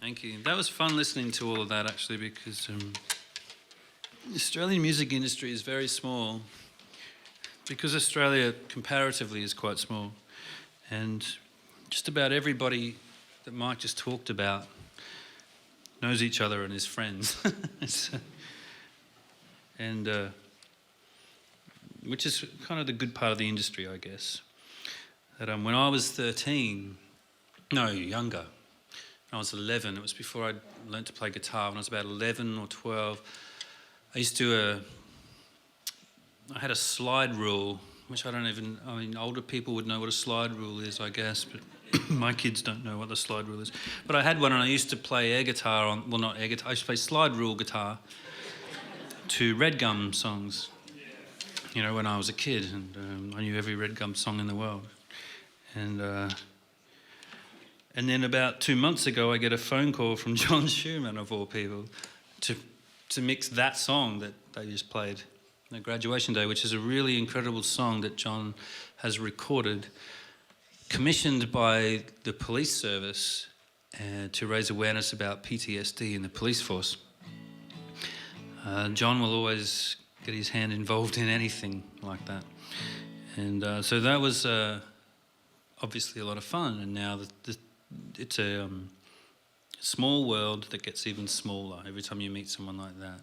Thank you. That was fun listening to all of that, actually, because the Australian music industry is very small, because Australia comparatively is quite small, and just about everybody that Mike just talked about knows each other and is friends. And which is kind of the good part of the industry, I guess. That when I was 13, no, younger, I was 11, it was before I learnt to play guitar. When I was about 11 or 12, I had a slide rule, which I mean, older people would know what a slide rule is, I guess, but my kids don't know what the slide rule is. But I had one, and I used to play air guitar on, well, not air guitar, I used to play slide rule guitar to Red Gum songs, you know, when I was a kid, and I knew every Red Gum song in the world. And then about 2 months ago, I get a phone call from John Schumann, of all people, to mix that song that they just played on Graduation Day, which is a really incredible song that John has recorded, commissioned by the police service to raise awareness about PTSD in the police force. John will always get his hand involved in anything like that. And so that was obviously a lot of fun, and now it's a small world that gets even smaller every time you meet someone like that.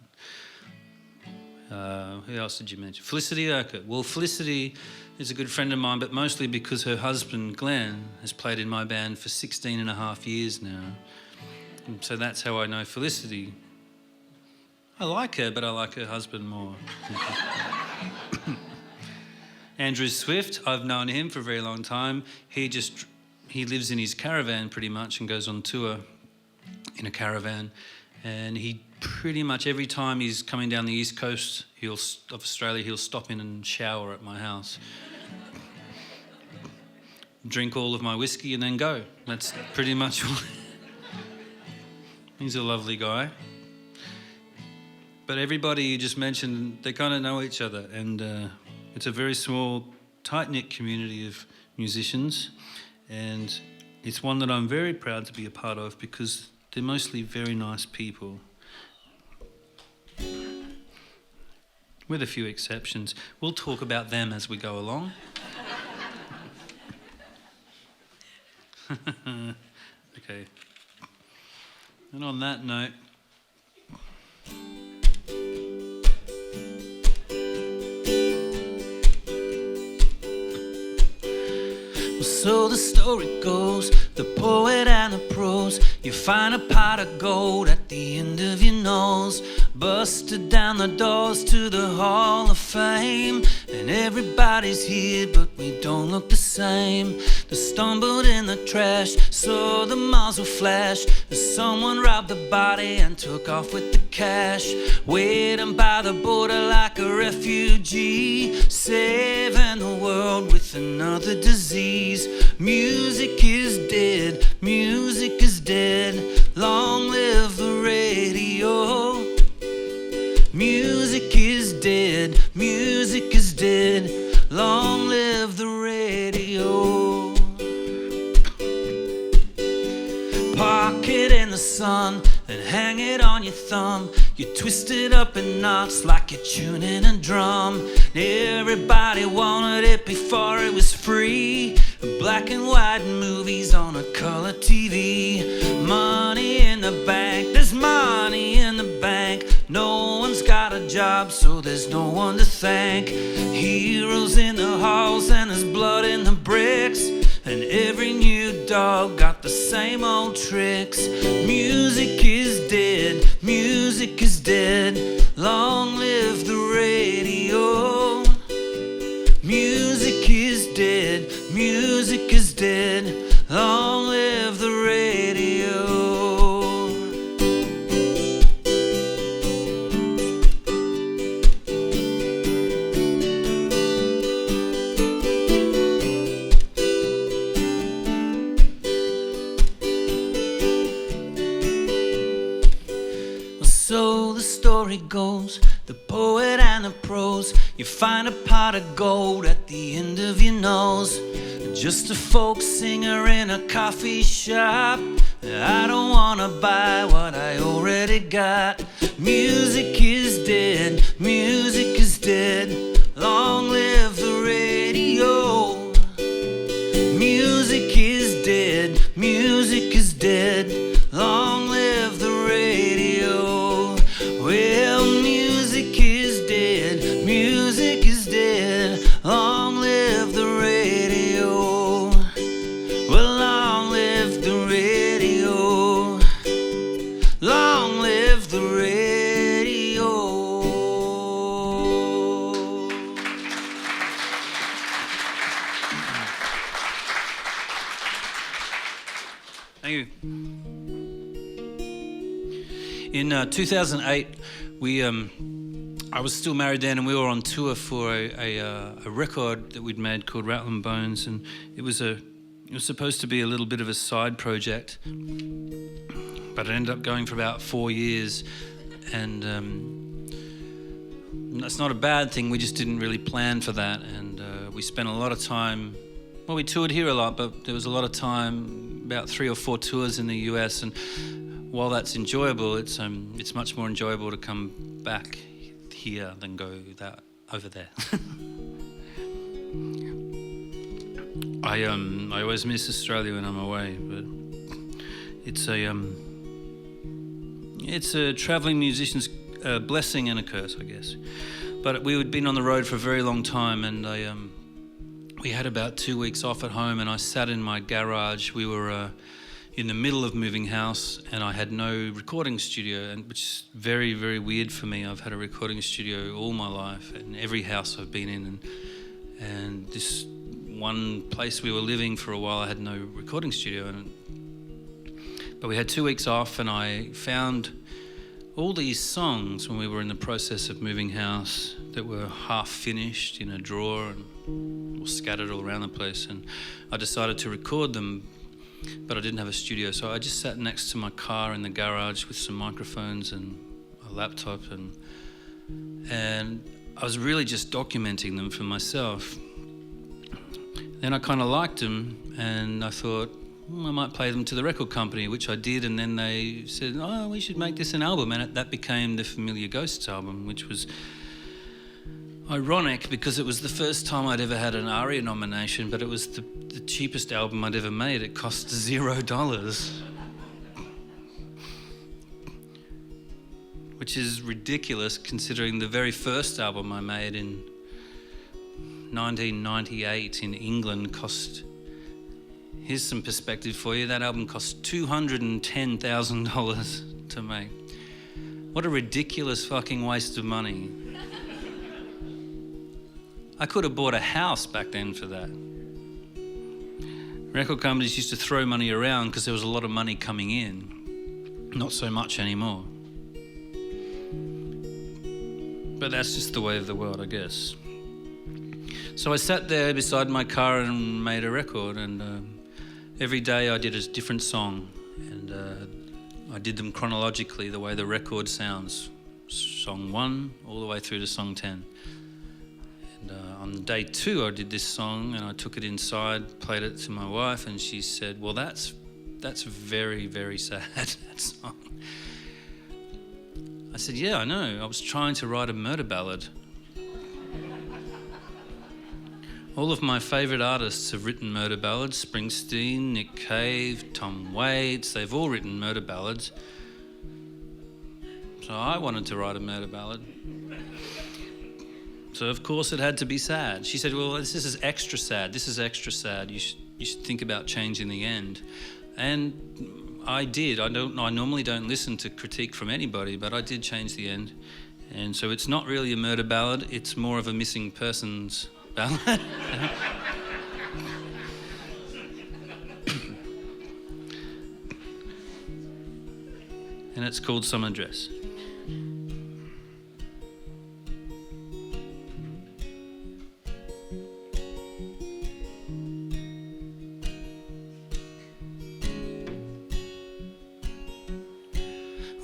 Who else did you mention? Felicity Urquhart. Well, Felicity is a good friend of mine, but mostly because her husband, Glenn, has played in my band for 16 and a half years now. And so that's how I know Felicity. I like her, but I like her husband more. Andrew Swift, I've known him for a very long time. He lives in his caravan pretty much and goes on tour in a caravan. And he pretty much every time he's coming down the east coast of Australia, he'll stop in and shower at my house. Drink all of my whiskey and then go. That's pretty much all. He's a lovely guy. But everybody you just mentioned, they kind of know each other, and it's a very small, tight-knit community of musicians, and it's one that I'm very proud to be a part of because they're mostly very nice people, with a few exceptions. We'll talk about them as we go along. Okay. And on that note, so the story goes, the poet and the prose, you find a pot of gold at the end of your nose, busted down the doors to the Hall of Fame, and everybody's here but we don't look the same. They stumbled in the trash, saw the muzzle flash as someone robbed the body and took off with the cash, waiting by the border like a refugee, saving the world with another disease. Music is dead, music is dead, long live the radio. Music is dead, music is dead, long live the radio. Park it in the sun, then hang it on your thumb. You twist it up in knots like you're tuning a drum. Everybody wanted it before it was free. Black and white movies on a color TV. Money in the bank, there's money in the bank. No one's got a job, so there's no one to thank. Heroes in the halls and there's blood in the bricks. And every new dog got the same old tricks. Music is dead, music is dead, long live the radio. Music is dead, music is dead, long live the radio. So the story goes, the poet and the prose, you find a pot of gold at the end of your nose. Just a folk singer in a coffee shop I don't wanna buy what I already got. Music is dead, music is dead. Long live the radio. Music is dead, music is dead. Long live the radio. Well, music is dead, music is dead. Long live the radio. Well, long live the radio. Long live the radio. Thank you. In 2008, I was still married then, and we were on tour for a record that we'd made called Rattlin' Bones, and it was supposed to be a little bit of a side project, but it ended up going for about 4 years, and that's not a bad thing. We just didn't really plan for that, and we spent a lot of time. Well, we toured here a lot, but there was a lot of time, about 3 or 4 tours in the US, and while that's enjoyable, it's much more enjoyable to come back here than go over there. I always miss Australia when I'm away, but it's a travelling musician's blessing and a curse, I guess. But we had been on the road for a very long time, and we had about 2 weeks off at home, and I sat in my garage. We were in the middle of moving house, and I had no recording studio, and which is very, very weird for me. I've had a recording studio all my life in every house I've been in, and this one place we were living for a while, I had no recording studio. But we had 2 weeks off, and I found all these songs when we were in the process of moving house that were half finished in a drawer and scattered all around the place, and I decided to record them. But I didn't have a studio, so I just sat next to my car in the garage with some microphones and a laptop, and I was really just documenting them for myself. Then I kind of liked them, and I thought, I might play them to the record company, which I did, and then they said, oh, we should make this an album, and that became the Familiar Ghosts album, which was ironic because it was the first time I'd ever had an ARIA nomination, but it was the cheapest album I'd ever made. It cost $0, which is ridiculous considering the very first album I made in 1998 in England cost, here's some perspective for you, that album cost $210,000 to make. What a ridiculous fucking waste of money. I could have bought a house back then for that. Record companies used to throw money around because there was a lot of money coming in. Not so much anymore. But that's just the way of the world, I guess. So I sat there beside my car and made a record, and every day I did a different song, and I did them chronologically, the way the record sounds. Song 1 all the way through to song 10. On day 2, I did this song, and I took it inside, played it to my wife, and she said, well, that's very, very sad, that song. I said, yeah, I know. I was trying to write a murder ballad. All of my favourite artists have written murder ballads. Springsteen, Nick Cave, Tom Waits, they've all written murder ballads. So I wanted to write a murder ballad. So of course it had to be sad. She said, well, this is extra sad. This is extra sad. You should think about changing the end. And I did. I normally don't listen to critique from anybody, but I did change the end. And so it's not really a murder ballad. It's more of a missing persons ballad. And it's called Summer Dress.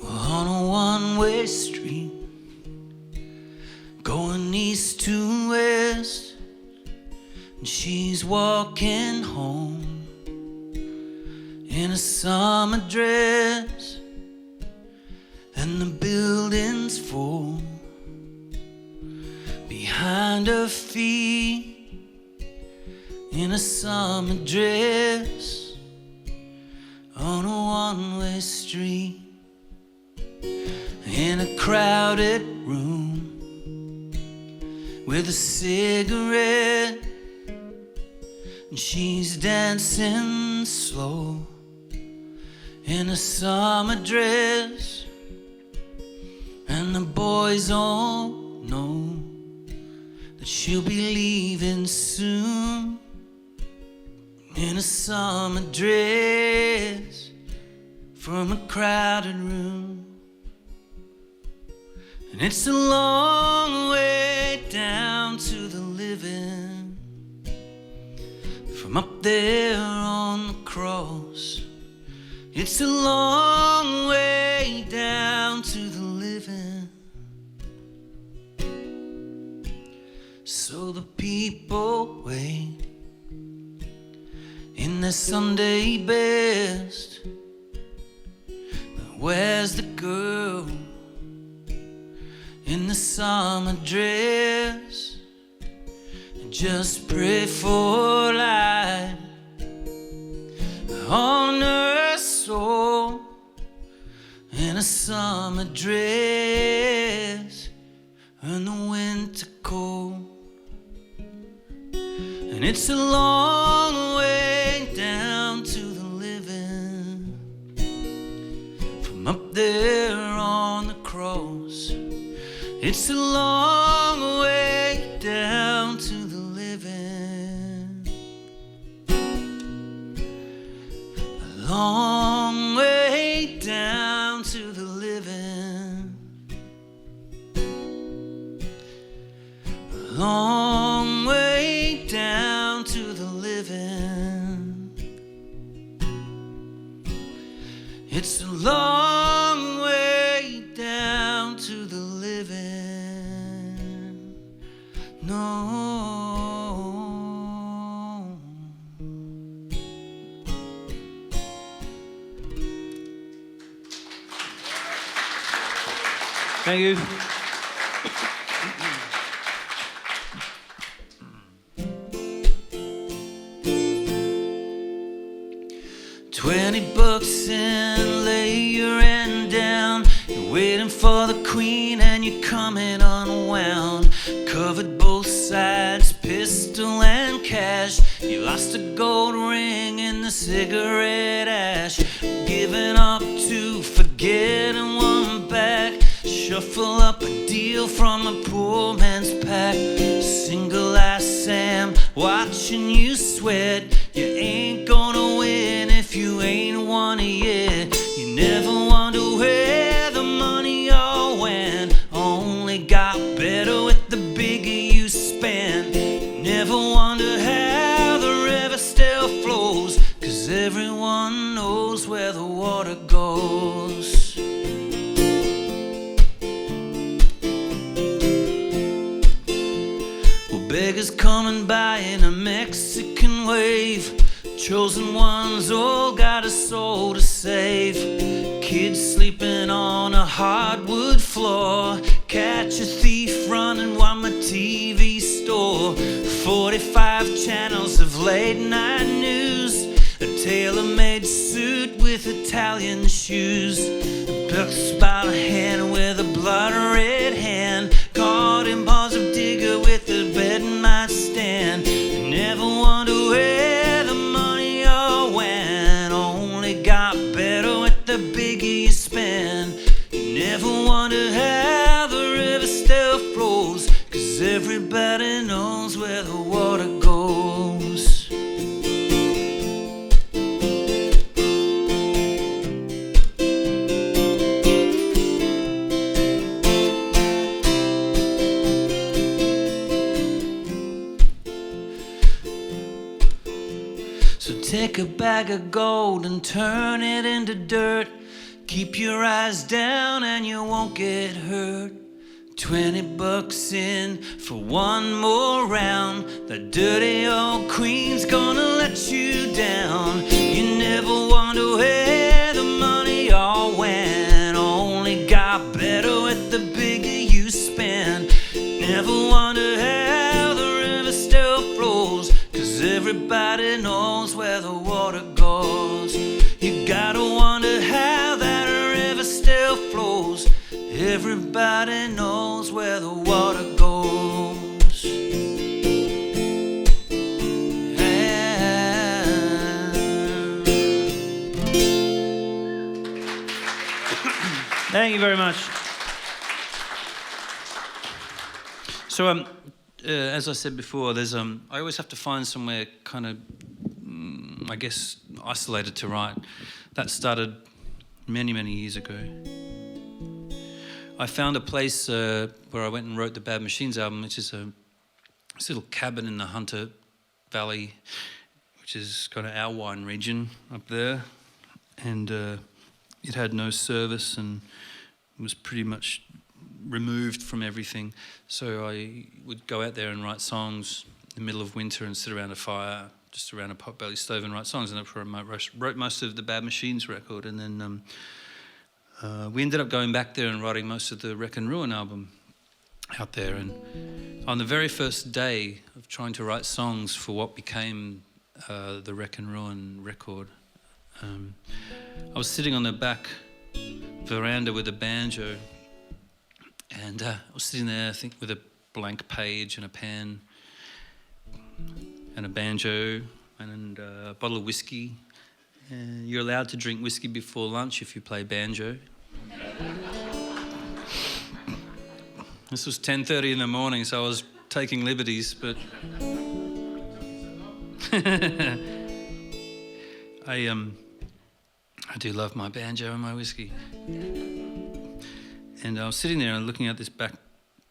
On a one-way street, going east to west, and she's walking home in a summer dress, and the buildings fall behind her feet. In a summer dress on a one-way street, in a crowded room with a cigarette, and she's dancing slow in a summer dress, and the boys all know that she'll be leaving soon in a summer dress from a crowded room. And it's a long way down to the living from up there on the cross. It's a long way down to the living. So the people wait in their Sunday best. But where's the girl in the summer dress? And just pray for light on her soul in a summer dress and the winter cold. And it's a long way down to the living from up there on the cross. It's a long way down to the living, a long way down to the living, a long way down to the living. It's a long way down to the living. No. Thank you. 20 bucks in, lay your end down. You're waiting for the queen and you're coming unwound. Covered both sides, pistol and cash. You lost a gold ring in the cigarette ash. Giving up to forget and one back. Shuffle up a deal from a poor man's pack. Single-eyed Sam watching you sweat. You ain't gonna win if you ain't won it yet. You never wonder where the money all went. Only got better with the bigger you spend. Never wonder how the river still flows, 'cause everyone knows where the water goes. Beggars coming by in a Mexican wave. Chosen ones all got a soul to save. Kids sleeping on a hardwood floor. Catch a thief running while my TV store. 45 channels of late night news. A tailor-made suit with Italian shoes. Plucked by the hand with a blood-red hand. Caught in paws of digger with the bed might stand. Never wonder where the money all went. Only got better with the bigger you spend. Never wonder how the river still flows, 'cause everybody knows where the water goes. So take a bag of gold and turn it into dirt. Keep your eyes down and you won't get hurt. 20 bucks in for one more round. The dirty old queen's gonna let you down. You never wonder everybody knows where the water goes. You gotta wonder how that river still flows. Everybody knows where the water goes. Thank you very much. So, as I said before, there's I always have to find somewhere kind of, I guess, isolated to write. That started many, many years ago. I found a place where I went and wrote the Bad Machines album, which is this little cabin in the Hunter Valley, which is kind of our wine region up there, and it had no service and was pretty much removed from everything. So I would go out there and write songs in the middle of winter and sit around a fire, just around a potbelly stove, and write songs. And that's where I wrote most of the Bad Machines record. And then we ended up going back there and writing most of the Wreck and Ruin album out there. And on the very first day of trying to write songs for what became the Wreck and Ruin record, I was sitting on the back veranda with a banjo, and I was sitting there, I think, with a blank page and a pen and a banjo and a bottle of whiskey. And you're allowed to drink whiskey before lunch if you play banjo. This was 10:30 in the morning, so I was taking liberties, but I do love my banjo and my whiskey. And I was sitting there and looking at this back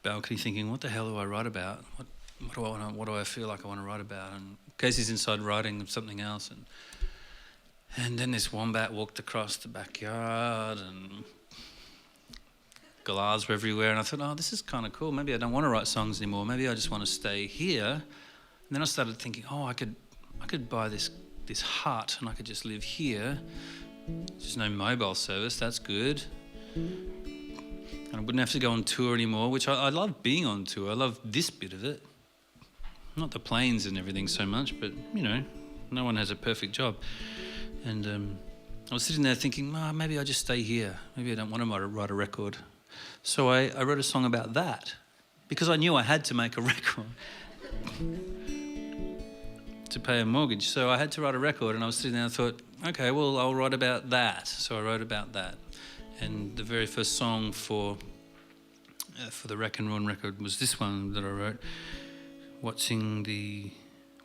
balcony thinking, what the hell do I write about? What do I feel like I want to write about? And Casey's inside writing something else. And then this wombat walked across the backyard and galahs were everywhere. And I thought, oh, this is kind of cool. Maybe I don't want to write songs anymore. Maybe I just want to stay here. And then I started thinking, oh, I could buy this hut and I could just live here. There's no mobile service, that's good. And I wouldn't have to go on tour anymore, which I love being on tour. I love this bit of it. Not the planes and everything so much, but, you know, no one has a perfect job. And I was sitting there thinking, oh, maybe I just stay here. Maybe I don't want to write a record. So I wrote a song about that, because I knew I had to make a record to pay a mortgage. So I had to write a record, and I was sitting there and I thought, okay, well, I'll write about that. So I wrote about that. And the very first song for the Wreck and Ruin record was this one that I wrote, watching the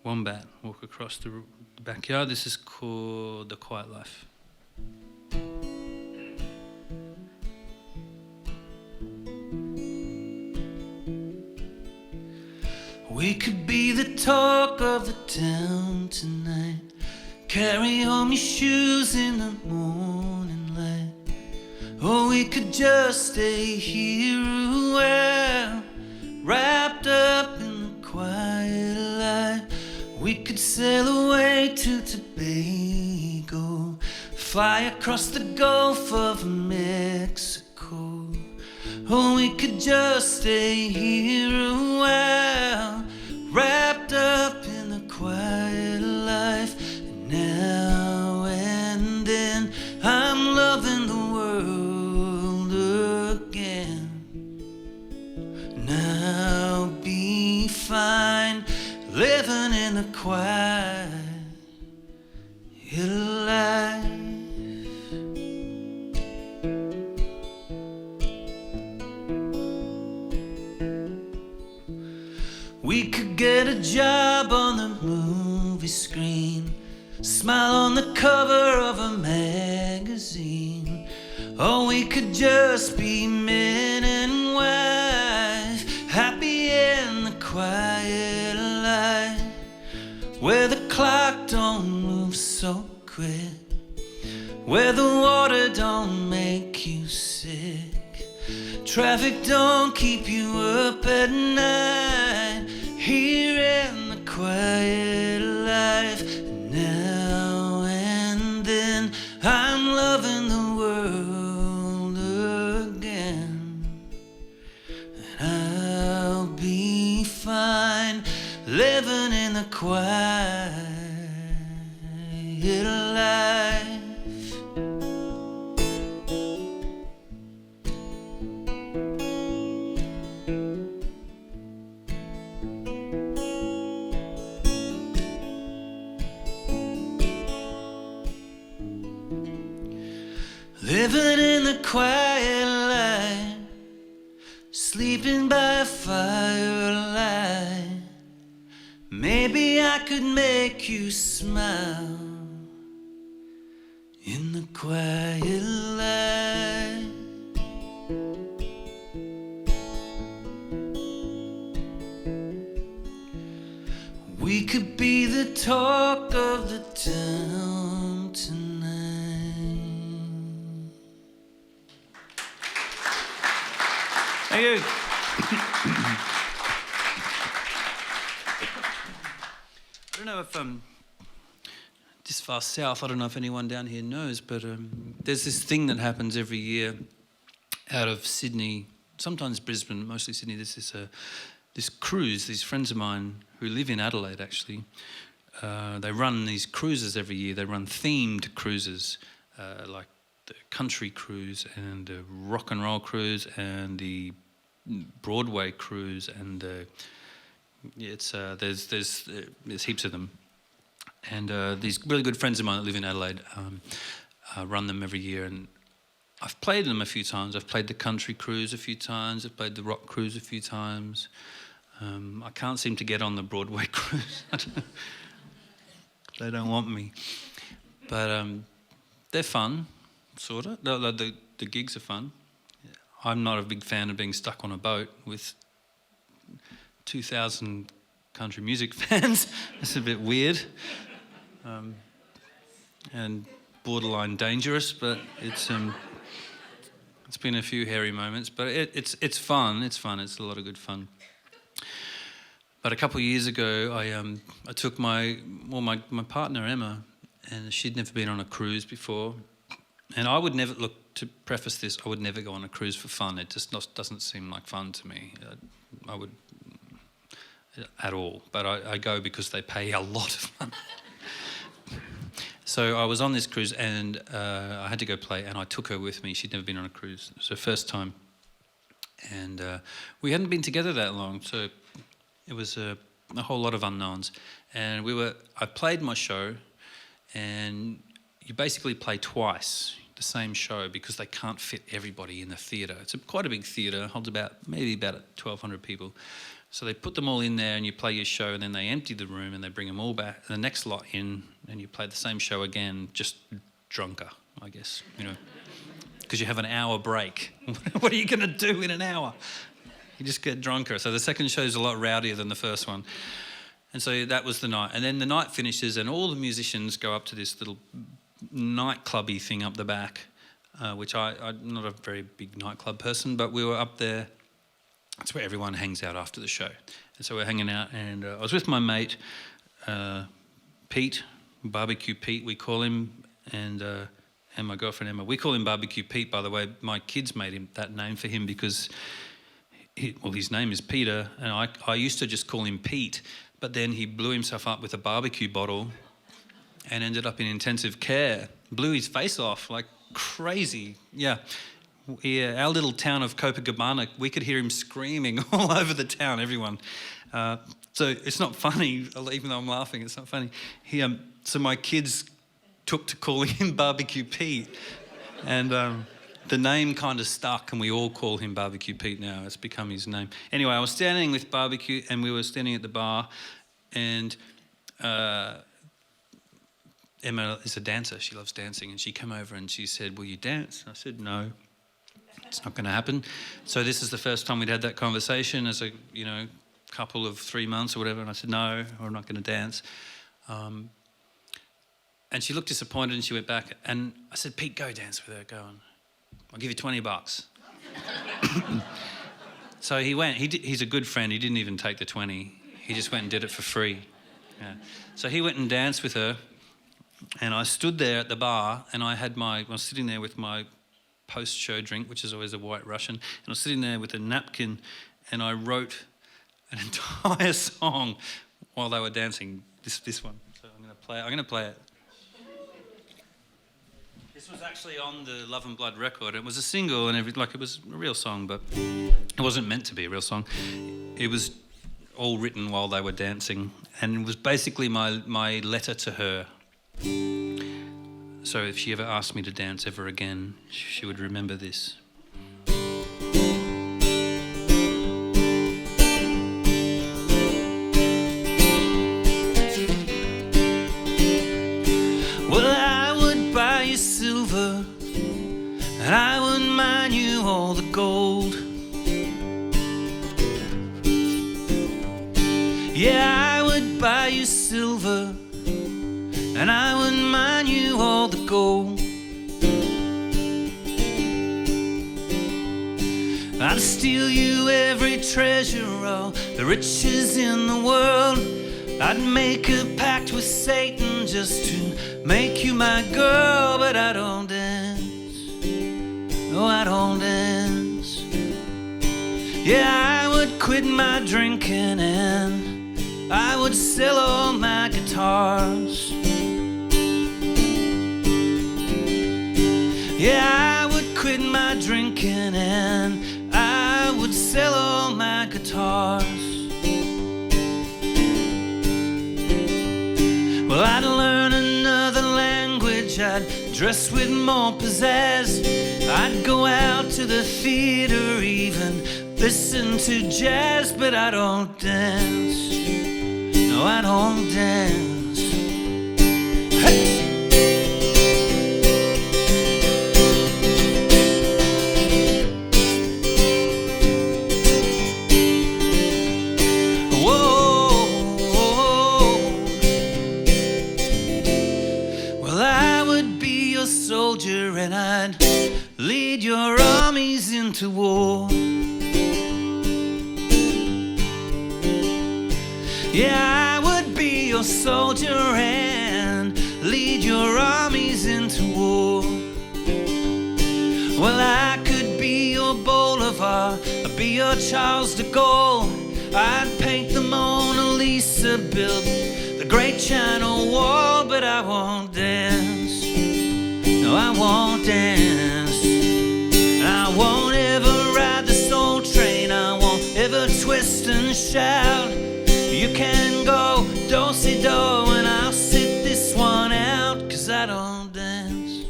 wombat walk across the backyard. This is called The Quiet Life. We could be the talk of the town tonight. Carry home your shoes in the morning light. Or we could just stay here a while, wrapped up in the quiet light. We could sail away to Tobago, fly across the Gulf of Mexico. Or we could just stay here a while, wrapped up in the quiet life. And now and then I'm loving the world again. And I'll be fine living in the quiet life. We could get a job on the movie screen, smile on the cover of a magazine. Or we could just be man and wife, happy in the quiet life, where the clock don't move so quick, where the water don't make you sick, traffic don't keep you up at night. Here in the quiet life, now and then I'm loving the world again. And I'll be fine living in the quiet life. Living in the quiet light, sleeping by a firelight. Maybe I could make you smile in the quiet light. We could be the talk of the town tonight. Thank you. I don't know if this far south, I don't know if anyone down here knows, but there's this thing that happens every year out of Sydney, sometimes Brisbane, mostly Sydney. There's this cruise. These friends of mine who live in Adelaide, actually, they run these cruises every year. They run themed cruises, like the country cruise and the rock and roll cruise and the Broadway cruise, and there's heaps of them. And these really good friends of mine that live in Adelaide run them every year, and I've played them a few times. I've played the country cruise a few times. I've played the rock cruise a few times. I can't seem to get on the Broadway cruise. They don't want me. But they're fun, sort of. The gigs are fun. I'm not a big fan of being stuck on a boat with 2,000 country music fans. That's a bit weird. And borderline dangerous, but it's been a few hairy moments, but it's fun. It's fun. It's a lot of good fun. But a couple of years ago, I took my partner Emma, and she'd never been on a cruise before, and I would never look. To preface this, I would never go on a cruise for fun. It just doesn't seem like fun to me. I would at all, but I go because they pay a lot of money. So I was on this cruise, and I had to go play, and I took her with me. She'd never been on a cruise. It was her first time. And we hadn't been together that long, so it was a whole lot of unknowns. And I played my show, and you basically play twice the same show because they can't fit everybody in the theatre. It's quite a big theatre, holds maybe about 1,200 people. So they put them all in there and you play your show, and then they empty the room and they bring them all back, and the next lot in, and you play the same show again, just drunker, I guess, because you have an hour break. What are you going to do in an hour? You just get drunker. So the second show is a lot rowdier than the first one. And so that was the night. And then the night finishes and all the musicians go up to this little nightclubby thing up the back, which I'm not a very big nightclub person, but we were up there. That's where everyone hangs out after the show. And so we're hanging out, and I was with my mate, Pete, Barbecue Pete, we call him, and my girlfriend Emma. We call him Barbecue Pete, by the way. My kids made him that name for him because, his name is Peter, and I used to just call him Pete, but then he blew himself up with a barbecue bottle and ended up in intensive care. Blew his face off like crazy. Yeah, our little town of Copacabana, we could hear him screaming all over the town, everyone. So it's not funny, even though I'm laughing, it's not funny. So my kids took to calling him Barbecue Pete, and the name kind of stuck, and we all call him Barbecue Pete now. It's become his name. Anyway, I was standing with Barbecue, and we were standing at the bar, and Emma is a dancer. She loves dancing, and she came over and she said, "Will you dance?" I said, "No, it's not going to happen." So this is the first time we'd had that conversation as a couple of 3 months or whatever, and I said, "No, I'm not going to dance." And she looked disappointed, and she went back, and I said, "Pete, go dance with her. Go on. I'll give you $20. So he went. He's a good friend. He didn't even take the 20. He just went and did it for free. Yeah. So he went and danced with her, and I stood there at the bar, and I was sitting there with my post-show drink, which is always a White Russian, and I was sitting there with a napkin, and I wrote an entire song while they were dancing, This one. So I'm going to play it. This was actually on the Love and Blood record. It was a single and it was a real song, but it wasn't meant to be a real song. It was all written while they were dancing, and it was basically my letter to her. So if she ever asked me to dance ever again, she would remember this. Well, I would buy you silver, and I wouldn't mind you all the gold. Yeah, I would buy you silver, and I wouldn't mind you all the gold. I'd steal you every treasure, all the riches in the world. I'd make a pact with Satan just to make you my girl, but I don't dance. No, I don't dance. Yeah, I would quit my drinking and I would sell all my guitars. Yeah, I would quit my drinking and I would sell all my guitars. Well, I'd learn another language, I'd dress with more pizzazz. I'd go out to the theater, even listen to jazz, but I don't dance. No, I don't dance. Hey! Soldier, and I'd lead your armies into war. Yeah, I would be your soldier and lead your armies into war. Well, I could be your Bolivar, I'd be your Charles de Gaulle. I'd paint the Mona Lisa, build the Great China Wall, but I won't dance. No, I won't dance. I won't ever ride the soul train. I won't ever twist and shout. You can go do-si-do and I'll sit this one out, 'cause I don't dance.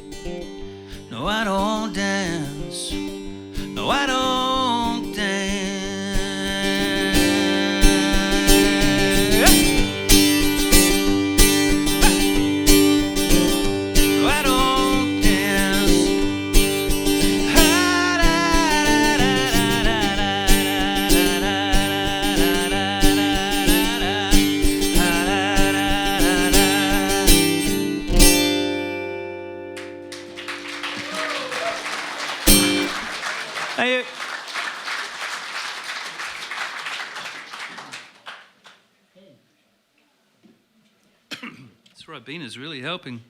No, I don't dance. No, I don't dance. This Ribena is really helping.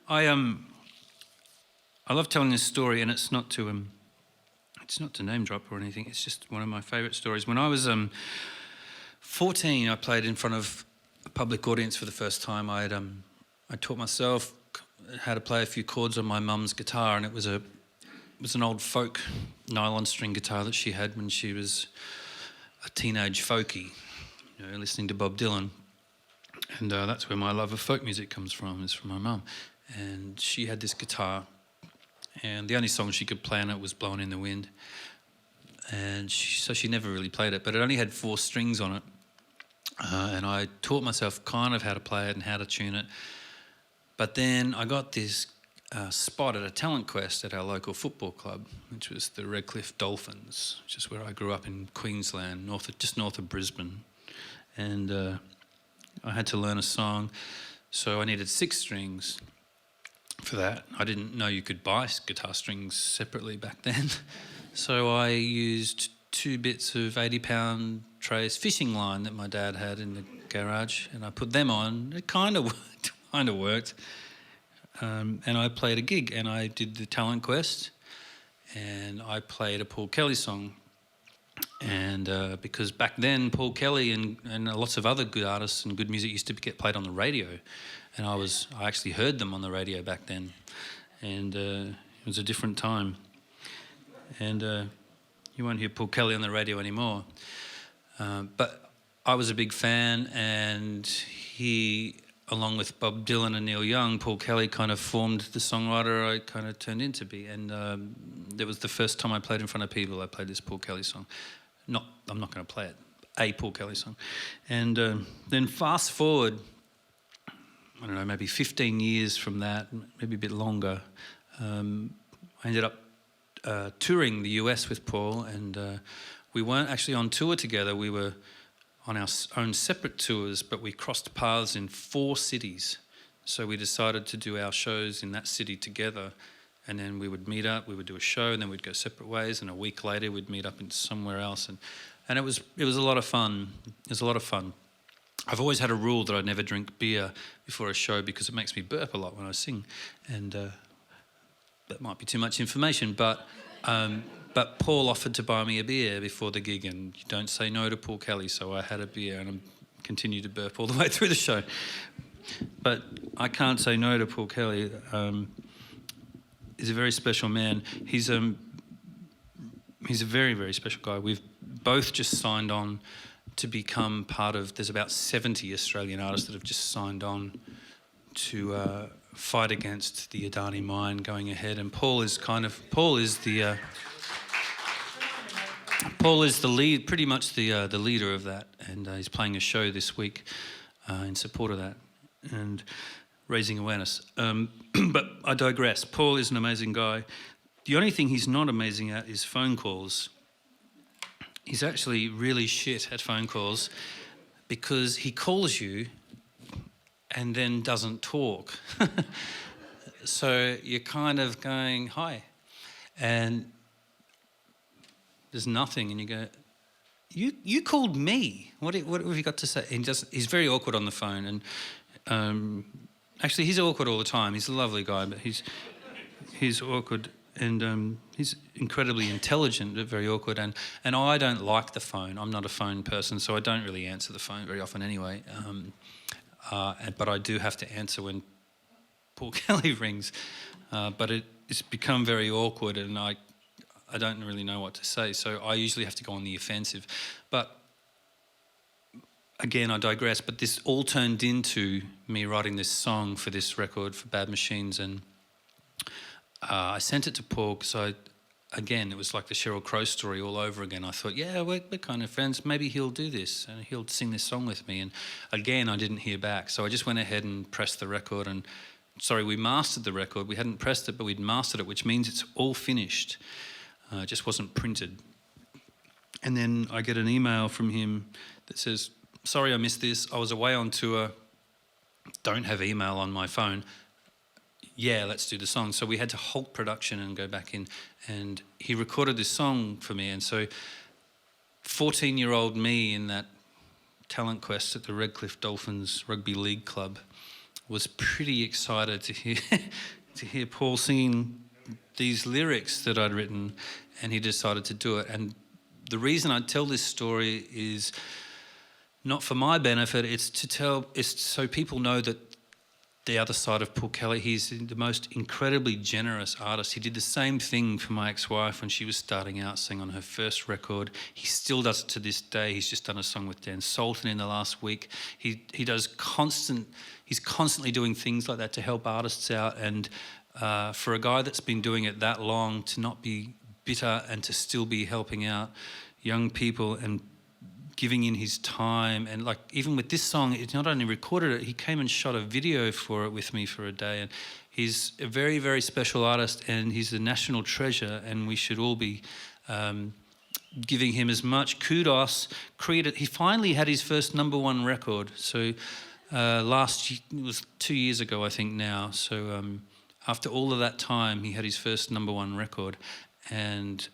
I love telling this story, and it's not to name drop or anything. It's just one of my favourite stories. When I was 14, I played in front of a public audience for the first time. I taught myself how to play a few chords on my mum's guitar, and it was an old folk nylon string guitar that she had when she was a teenage folkie, listening to Bob Dylan. And that's where my love of folk music comes from, is from my mum. And she had this guitar, and the only song she could play on it was Blowing in the Wind. And so she never really played it, but it only had 4 strings on it. And I taught myself kind of how to play it and how to tune it. But then I got this spot at a talent quest at our local football club, which was the Redcliffe Dolphins, which is where I grew up in Queensland, just north of Brisbane. And I had to learn a song, so I needed 6 strings for that. I didn't know you could buy guitar strings separately back then. So I used 2 bits of 80-pound trace fishing line that my dad had in the garage, and I put them on. It kind of worked. And I played a gig, and I did the talent quest, and I played a Paul Kelly song. And because back then Paul Kelly and lots of other good artists and good music used to get played on the radio, and I actually heard them on the radio back then, and it was a different time. And you won't hear Paul Kelly on the radio anymore. But I was a big fan, and he, along with Bob Dylan and Neil Young, Paul Kelly kind of formed the songwriter I kind of turned into be. And that was the first time I played in front of people. I played this Paul Kelly song. I'm not going to play it, a Paul Kelly song. And then fast forward, I don't know, maybe 15 years from that, maybe a bit longer, I ended up touring the US with Paul, and we weren't actually on tour together. We were on our own separate tours, but we crossed paths in 4 cities. So we decided to do our shows in that city together, and then we would meet up, we would do a show, and then we'd go separate ways, and a week later we'd meet up in somewhere else, and it was a lot of fun. It was a lot of fun. I've always had a rule that I never drink beer before a show because it makes me burp a lot when I sing, and that might be too much information, but Paul offered to buy me a beer before the gig, and you don't say no to Paul Kelly, so I had a beer, and I continued to burp all the way through the show. But I can't say no to Paul Kelly. He's a very special man. He's a very, very special guy. We've both just signed on to become part of, there's about 70 Australian artists that have just signed on to fight against the Adani mine going ahead, and Paul is the lead, pretty much the leader of that, and he's playing a show this week in support of that and raising awareness. But I digress. Paul is an amazing guy. The only thing he's not amazing at is phone calls. He's actually really shit at phone calls because he calls you and then doesn't talk. So you're kind of going, hi, and there's nothing, and you go, you called me. What have you got to say? He's very awkward on the phone, and actually he's awkward all the time. He's a lovely guy, but he's awkward, and he's incredibly intelligent but very awkward, and I don't like the phone. I'm not a phone person, so I don't really answer the phone very often anyway. But I do have to answer when Paul Kelly rings. But it's become very awkward, and I don't really know what to say, so I usually have to go on the offensive. But again, I digress, but this all turned into me writing this song for this record for Bad Machines, and I sent it to Paul because it was like the Sheryl Crow story all over again. I thought, yeah, we're kind of friends, maybe he'll do this and he'll sing this song with me. And again, I didn't hear back, so I just went ahead and pressed the record, and we mastered the record. We hadn't pressed it, but we'd mastered it, which means it's all finished. It just wasn't printed. And then I get an email from him that says, sorry I missed this, I was away on tour, don't have email on my phone. Yeah, let's do the song. So we had to halt production and go back in, and he recorded this song for me. And so 14-year-old me in that talent quest at the Redcliffe Dolphins Rugby League Club was pretty excited to hear Paul singing these lyrics that I'd written, and he decided to do it. And the reason I tell this story is not for my benefit, it's so people know that the other side of Paul Kelly. He's the most incredibly generous artist. He did the same thing for my ex-wife when she was starting out, singing on her first record. He still does it to this day. He's just done a song with Dan Sultan in the last week. He's constantly doing things like that to help artists out, and for a guy that's been doing it that long to not be bitter and to still be helping out young people and giving in his time, and like even with this song, it's not only recorded it, he came and shot a video for it with me for a day, and he's a very, very special artist, and he's a national treasure, and we should all be giving him as much kudos, credit. He finally had his first #1 record, so it was 2 years ago I think now, so after all of that time he had his first #1 record and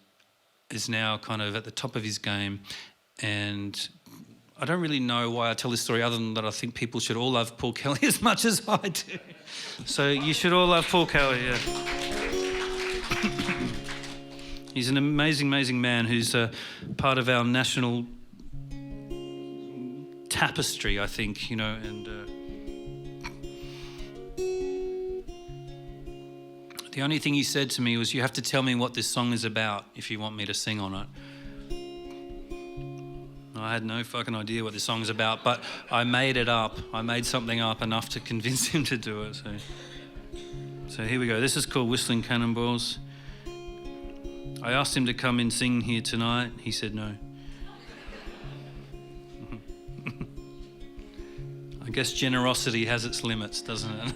is now kind of at the top of his game. And I don't really know why I tell this story other than that I think people should all love Paul Kelly as much as I do. So you should all love Paul Kelly, yeah. He's an amazing, amazing man who's part of our national tapestry, I think, and the only thing he said to me was, you have to tell me what this song is about if you want me to sing on it. I had no fucking idea what this song is about, but I made it up. I made something up enough to convince him to do it. So here we go. This is called Whistling Cannonballs. I asked him to come and sing here tonight. He said no. I guess generosity has its limits, doesn't it?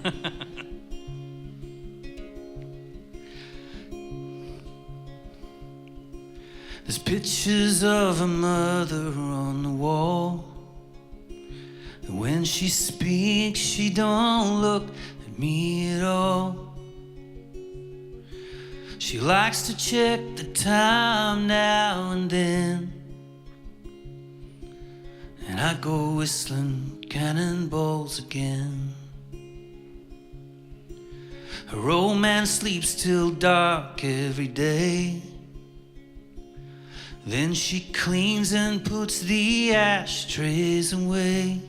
There's pictures of a mother on the wall, and when she speaks, she don't look at me at all. She likes to check the time now and then, and I go whistling cannonballs again. Her old man sleeps till dark every day. Then she cleans and puts the ashtrays away.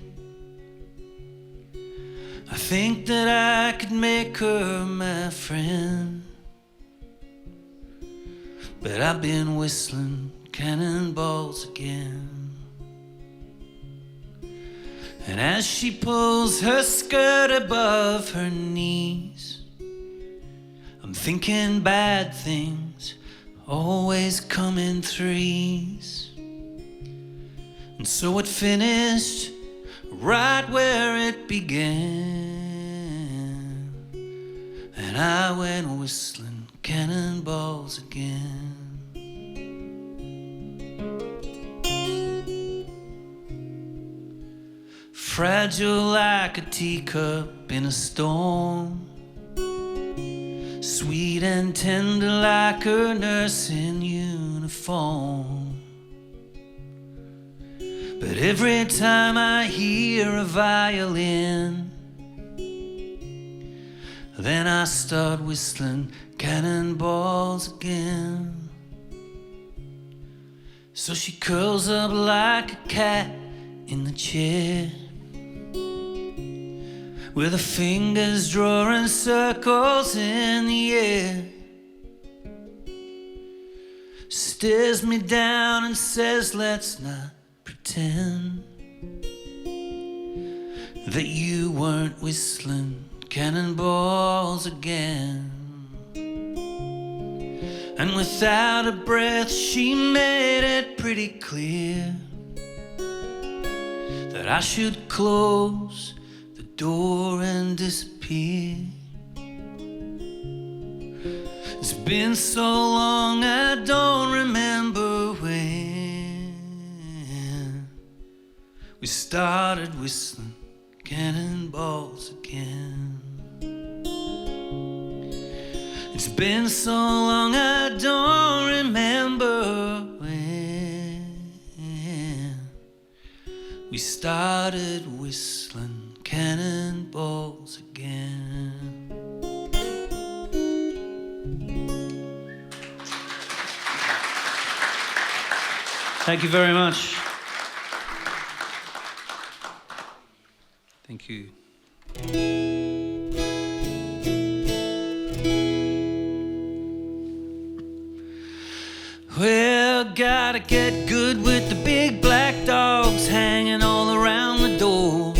I think that I could make her my friend, but I've been whistling cannonballs again. And as she pulls her skirt above her knees, I'm thinking bad things always come in threes. And so it finished right where it began, and I went whistling cannonballs again. Fragile like a teacup in a storm, sweet and tender like a nurse in uniform. But every time I hear a violin, then I start whistling cannonballs again. So she curls up like a cat in the chair, with her fingers drawing circles in the air. Stares me down and says, let's not pretend that you weren't whistling cannonballs again. And without a breath she made it pretty clear that I should close the door and disappear. It's been so long I don't remember when we started whistling cannonballs again. It's been so long I don't remember when we started whistling cannonballs again. Thank you very much. Thank you. Well, gotta get good with the big black dogs hanging all around the door.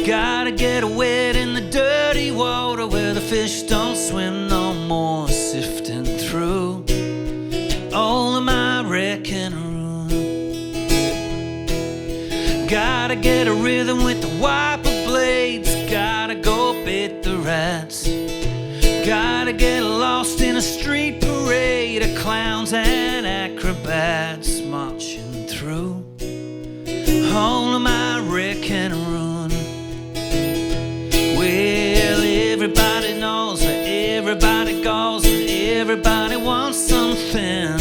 Gotta get wet in the dirty water where the fish don't swim no more, sifting through all of my wreck and ruin. Gotta get a rhythm with the wiper blades. Gotta go bait the rats. Gotta get lost in a street parade of clowns and acrobats marching through all of my wreck and ruin. Well, everybody knows that everybody goes and everybody wants something.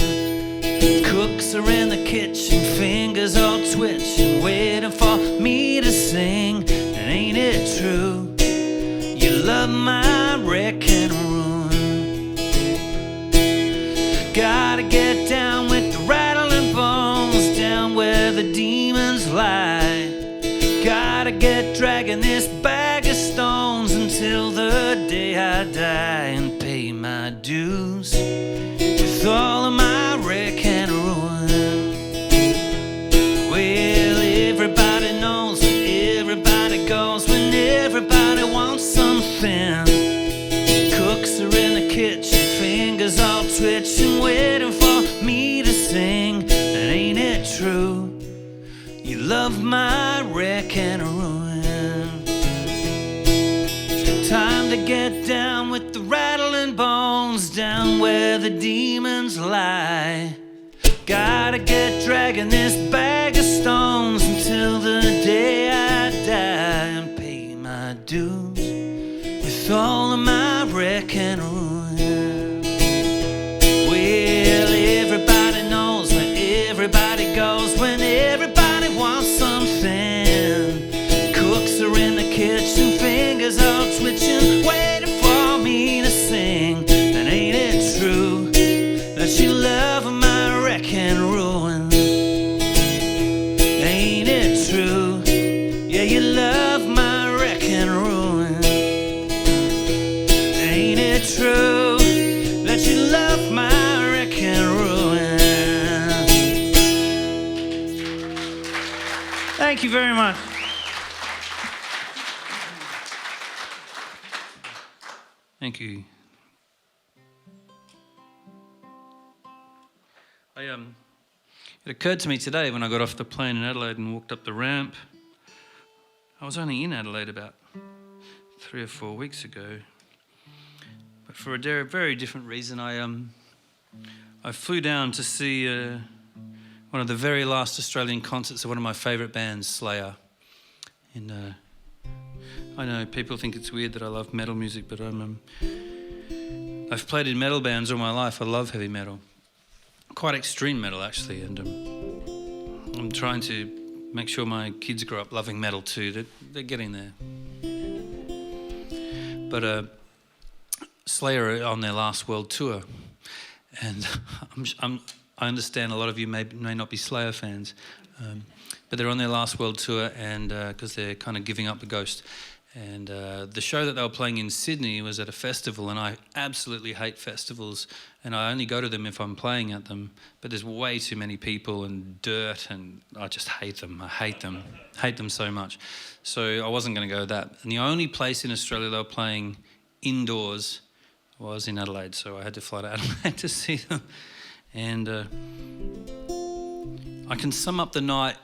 Cooks are in the kitchen, fingers all twitching, waiting for me to sing. And ain't it true? You love my wreck and ruin. God, demons lie. Gotta get dragging this bag of stones until the day I die and pay my dues with all of my wreck and ruin. Well, everybody knows where everybody goes when everybody wants something. Cooks are in the kitchen, fingers all twitching, waiting for me to sing. And ain't it true? You love my wreck and ruin. Time to get down with the rattling bones, down where the demons lie. Gotta get dragging this bag of stones until the day I die and pay my dues with all of my wreck and ruin. Well, everybody knows where everybody goes when everybody wants something. Cooks are in the kitchen, fingers all twitching, waiting for me to sing. And ain't it true that you love my wreck and ruin? Ain't it true? Yeah, you love my wreck and ruin. Ain't it true that you love my wreck and ruin? Thank you very much. Thank you. It occurred to me today when I got off the plane in Adelaide and walked up the ramp. I was only in Adelaide about 3 or 4 weeks ago, but for a very different reason. I flew down to see one of the very last Australian concerts of one of my favourite bands, Slayer. And I know people think it's weird that I love metal music, but I've played in metal bands all my life. I love heavy metal, quite extreme metal actually, and I'm trying to make sure my kids grow up loving metal too. They're getting there. But Slayer are on their last world tour, and I understand a lot of you may not be Slayer fans, but they're on their last world tour, and because they're kind of giving up the ghost. And the show that they were playing in Sydney was at a festival, and I absolutely hate festivals, and I only go to them if I'm playing at them, but there's way too many people and dirt, and I just hate them. I hate them so much. So I wasn't going to go to that. And the only place in Australia they were playing indoors was in Adelaide, so I had to fly to Adelaide to see them. And I can sum up the night.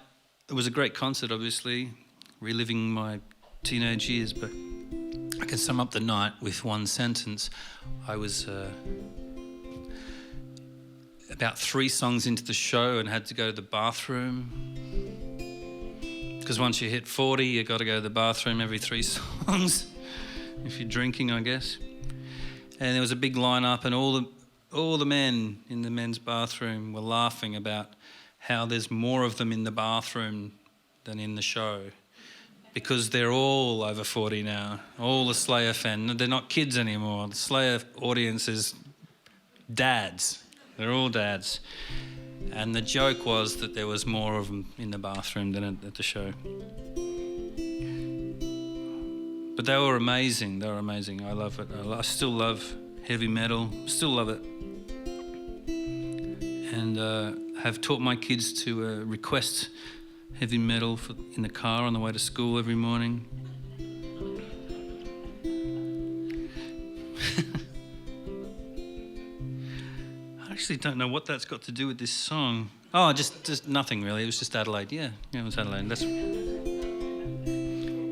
It was a great concert, obviously, reliving my teenage years, but I can sum up the night with one sentence. I was about 3 songs into the show and had to go to the bathroom, because once you hit 40 you got to go to the bathroom every 3 songs if you're drinking, I guess. And there was a big line-up, and all the men in the men's bathroom were laughing about how there's more of them in the bathroom than in the show, because they're all over 40 now. All the Slayer fans, they're not kids anymore. The Slayer audience is dads. They're all dads. And the joke was that there was more of them in the bathroom than at the show. But they were amazing. They were amazing. I love it. I still love heavy metal. Still love it. And have taught my kids to request heavy metal in the car on the way to school every morning. I actually don't know what that's got to do with this song. Oh, just nothing really. It was just Adelaide. Yeah, it was Adelaide. That's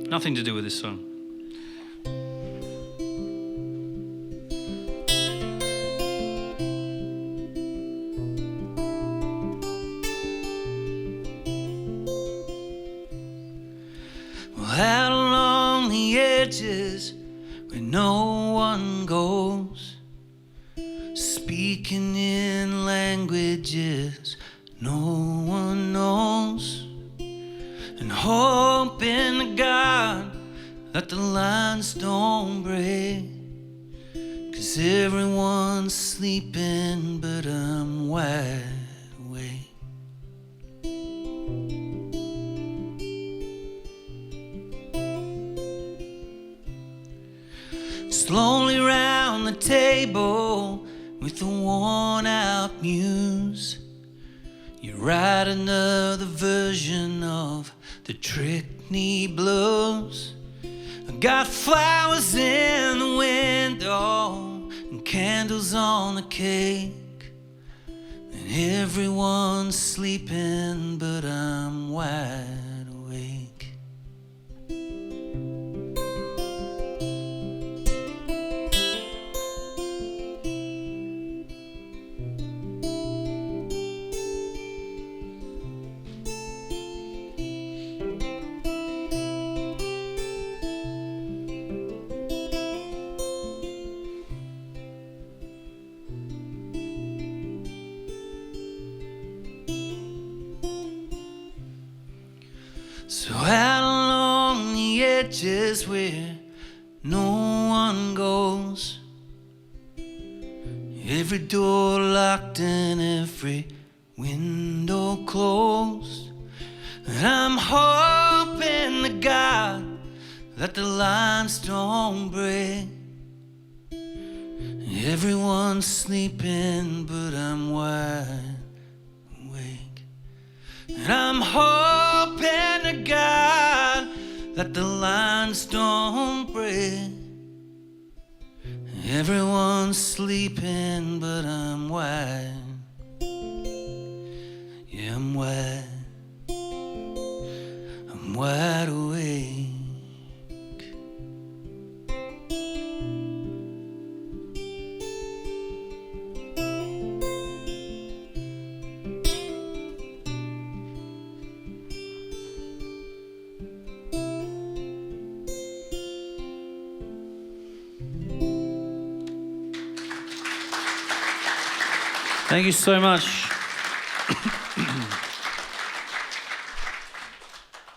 nothing to do with this song. Out along the edges where no one goes, speaking in languages no one knows, and hoping to God that the lines don't break, 'cause everyone's sleeping but I'm wide awake. lonely round the table with the worn out muse. You write another version of the Trickney Blues. I got flowers in the window and candles on the cake, and everyone's sleeping but I'm wide awake. So out along the edges where no one goes, every door locked and every window closed, and I'm hoping to God that the lines don't break. Everyone's sleeping but I'm wide awake, and I'm hoping to God that the lines don't break. Everyone's sleeping but I'm wide. Yeah, I'm wide awake. Thank you so much.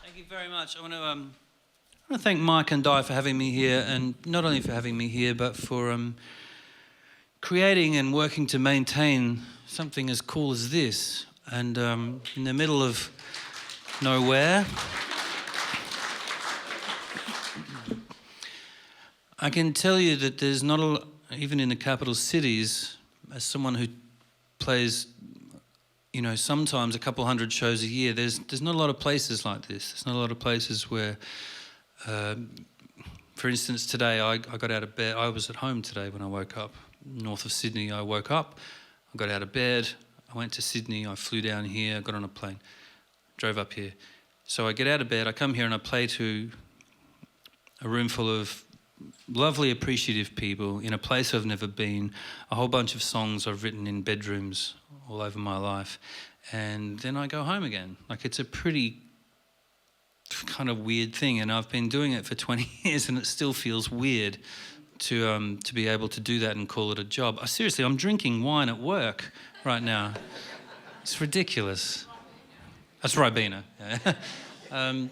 Thank you very much. I want to thank Mike and Di for having me here, and not only for having me here, but for creating and working to maintain something as cool as this, and in the middle of nowhere. I can tell you that there's not a, even in the capital cities, as someone who plays, you know, sometimes a couple hundred shows a year, there's not a lot of places like this. There's not a lot of places where, for instance, today I got out of bed. I was at home today when I woke up, north of Sydney. I woke up, I got out of bed, I went to Sydney, I flew down here, got on a plane, drove up here. So I get out of bed, I come here and I play to a room full of lovely, appreciative people in a place I've never been, a whole bunch of songs I've written in bedrooms all over my life, and then I go home again. Like, it's a pretty kind of weird thing, and I've been doing it for 20 years and it still feels weird to be able to do that and call it a job. Seriously, I'm drinking wine at work right now. It's ridiculous. That's Ribena. Yeah.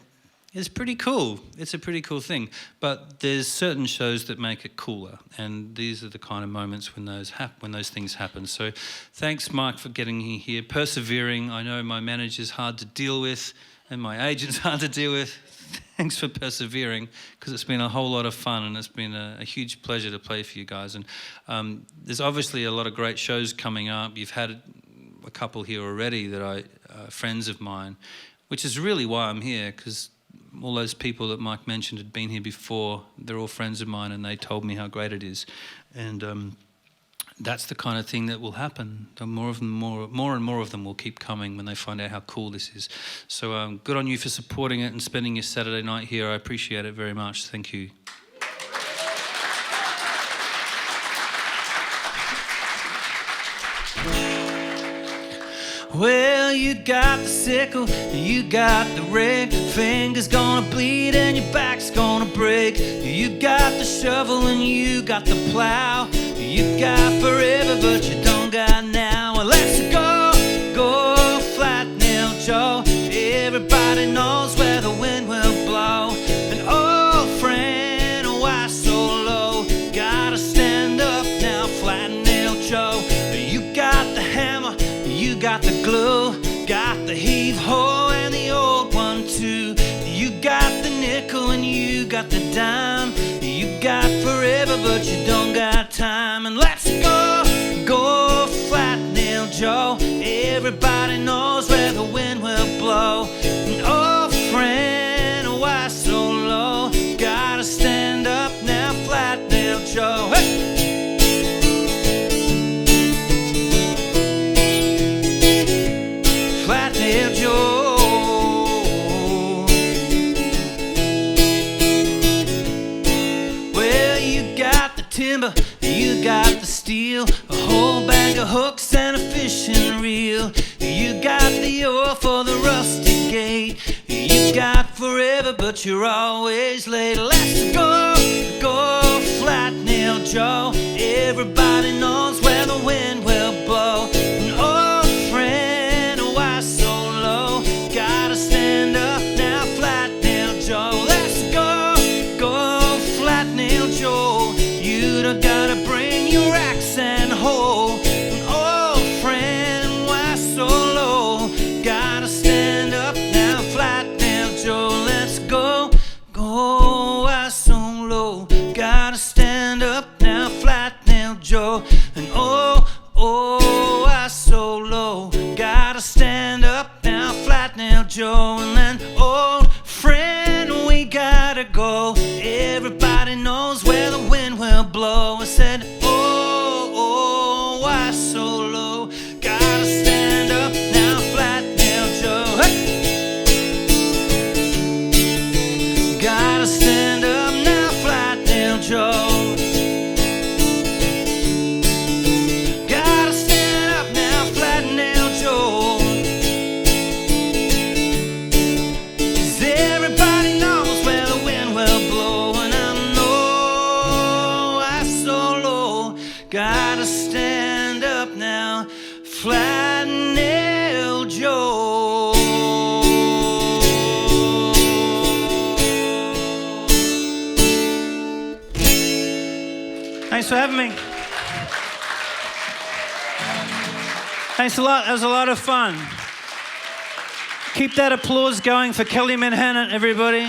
It's pretty cool. It's a pretty cool thing. But there's certain shows that make it cooler, and these are the kind of moments when those things happen. So thanks, Mike, for getting me here, persevering. I know my manager's hard to deal with, and my agent's hard to deal with. Thanks for persevering, because it's been a whole lot of fun, and it's been a huge pleasure to play for you guys. And there's obviously a lot of great shows coming up. You've had a couple here already that friends of mine, which is really why I'm here, because all those people that Mike mentioned had been here before. They're all friends of mine, and they told me how great it is. And that's the kind of thing that will happen. The more and more of them will keep coming when they find out how cool this is. So good on you for supporting it and spending your Saturday night here. I appreciate it very much. Thank you. Well, you got the sickle, you got the rake, fingers gonna bleed and your back's gonna break. You got the shovel and you got the plow, you got forever but you don't got now. Well, let's go flat nail Joe. Everybody knows where the wind will blow. An old friend, why so low? Gotta stand up now, flat nail Joe. You got the hammer, you got the glue, got the heave-ho and the old one too. You got the nickel and you got the dime. You got forever but you but you're always late. Let's go, go, Flat Nail Joe. Everybody knows where the wind will blow. An old friend, why so low? Gotta stand up now, Flat Nail Joe. Let's go, go, Flat Nail Joe. You don't gotta bring your axe and hoe. An old friend, why so low? Gotta stand up now, Flat Nail Joe. Let's go, go, why so low? Gotta stand up now, Flat Nail Joe. And oh, oh, why so low? Gotta stand up now, Flat Nail Joe. And then, old friend, we gotta go. Everybody knows where the wind will blow. I said, oh, oh, why so low? Gotta stand up now, Flat Nail Joe. Hey! Gotta stand up now, Flat Nail Joe. Gotta stand up now, Flat Nail Joe. 'Cause everybody knows where the wind will blow. And I know I so low. Gotta stand up now, Flat Nail Joe. Thanks for having me. Thanks a lot. That was a lot of fun. Keep that applause going for Kelly Manhattan, everybody.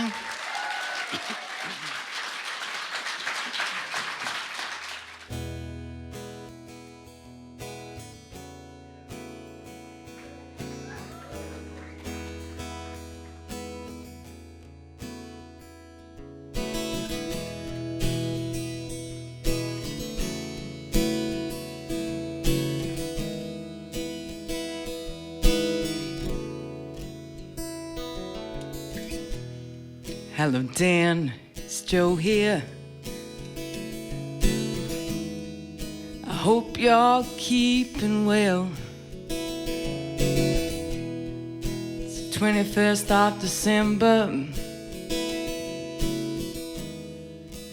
Hello, Dan. It's Joe here. I hope you're keeping well. It's the 21st of December.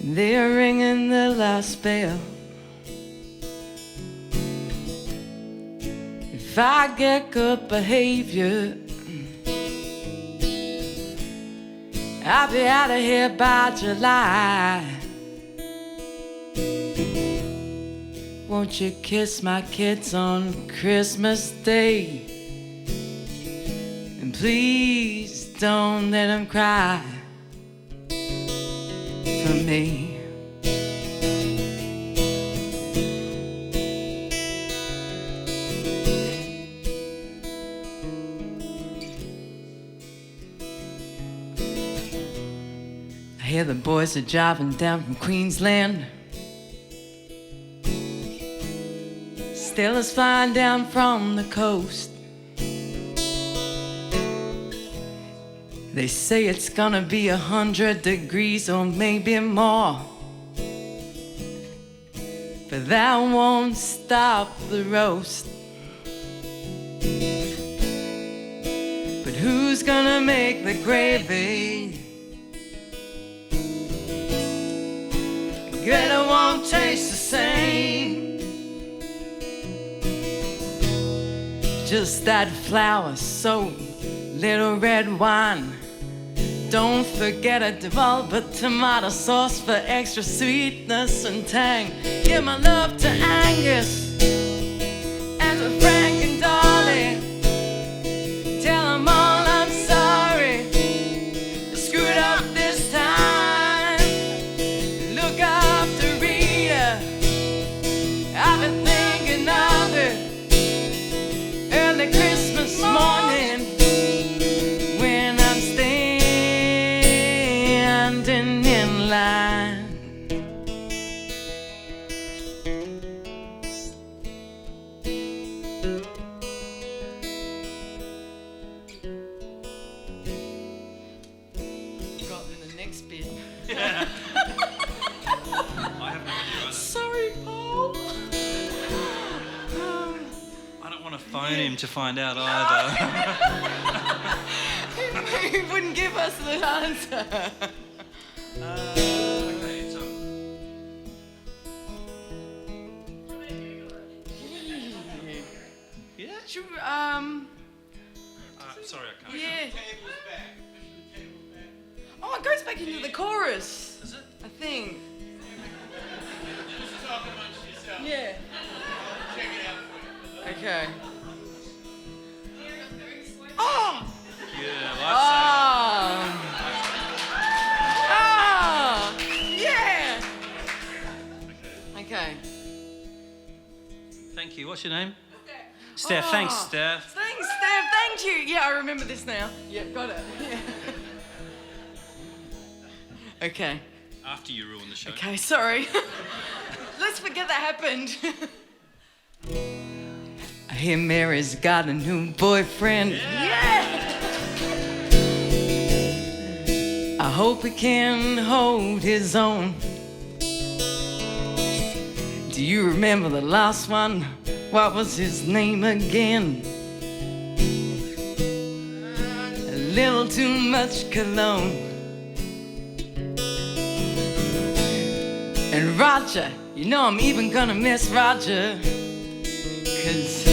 They're ringing the last bell. If I get good behavior, I'll be out of here by July. Won't you kiss my kids on Christmas Day? And please don't let them cry for me. I hear the boys are driving down from Queensland. Stella's flying down from the coast. They say it's gonna be 100 degrees or maybe more, but that won't stop the roast. But who's gonna make the gravy? Greta won't taste the same. Just that flour, so little red wine. Don't forget a devolver tomato sauce for extra sweetness and tang. Give my love to Angus and to Frank and Dolly. Tell them all I'm sorry, I screwed up this time. Look after Rita, I've been thinking of it early Christmas morning when I'm standing in line. Got in the next bit. Yeah. I have no idea either. Sorry, Paul. I don't want to phone him to find out either. He wouldn't give us absolute answer. Okay, so yeah. Should we, Sorry, I can't. yeah. Oh, it goes back into the chorus. Is it? I think. Just talk amongst yourself. Yeah. Check it out for you. Okay. Oh! Yeah, Oh! Yeah! Okay. Thank you. What's your name? Steph. Thanks, Oh. Steph. Thanks, Steph. Thank you. Yeah, I remember this now. Yeah, got it. Yeah. Okay. After you ruin the show. Okay, sorry. Let's forget that happened. I hear Mary's got a new boyfriend. Yeah! I hope he can hold his own. Do you remember the last one? What was his name again? A little too much cologne. And Roger, you know I'm even gonna miss Roger, 'cause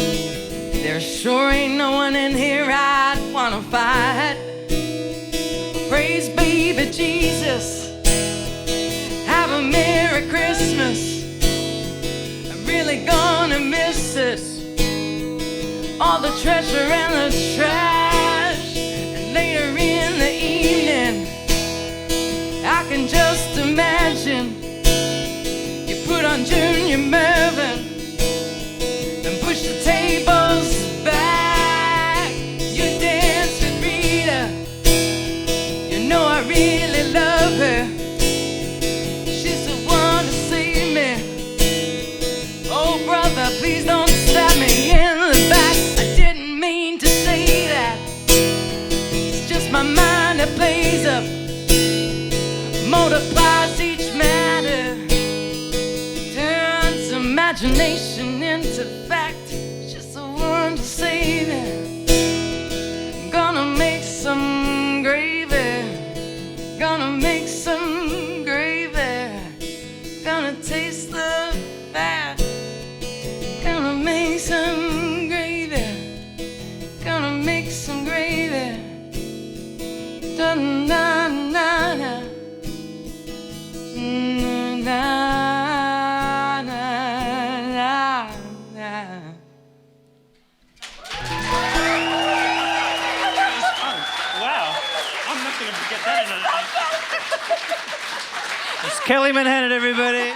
there sure ain't no one in here I'd wanna fight. Praise baby Jesus, have a Merry Christmas. I'm really gonna miss it, all the treasure and the trash. And later in the evening, I can just imagine put on Junior Mervyn and push the tables back. You dance with Rita, you know I really love her. She's the one to save me. Oh brother, please don't stab me in the back. I didn't mean to say that, it's just my mind that plays up, multiplies each matter, imagination into fact. Just the one to save it. Gonna make some gravy, gonna make some gravy, gonna taste the fat, gonna make some gravy, gonna make some gravy. Da-na-na-na, na-na. It's Kelly Manhattan, everybody.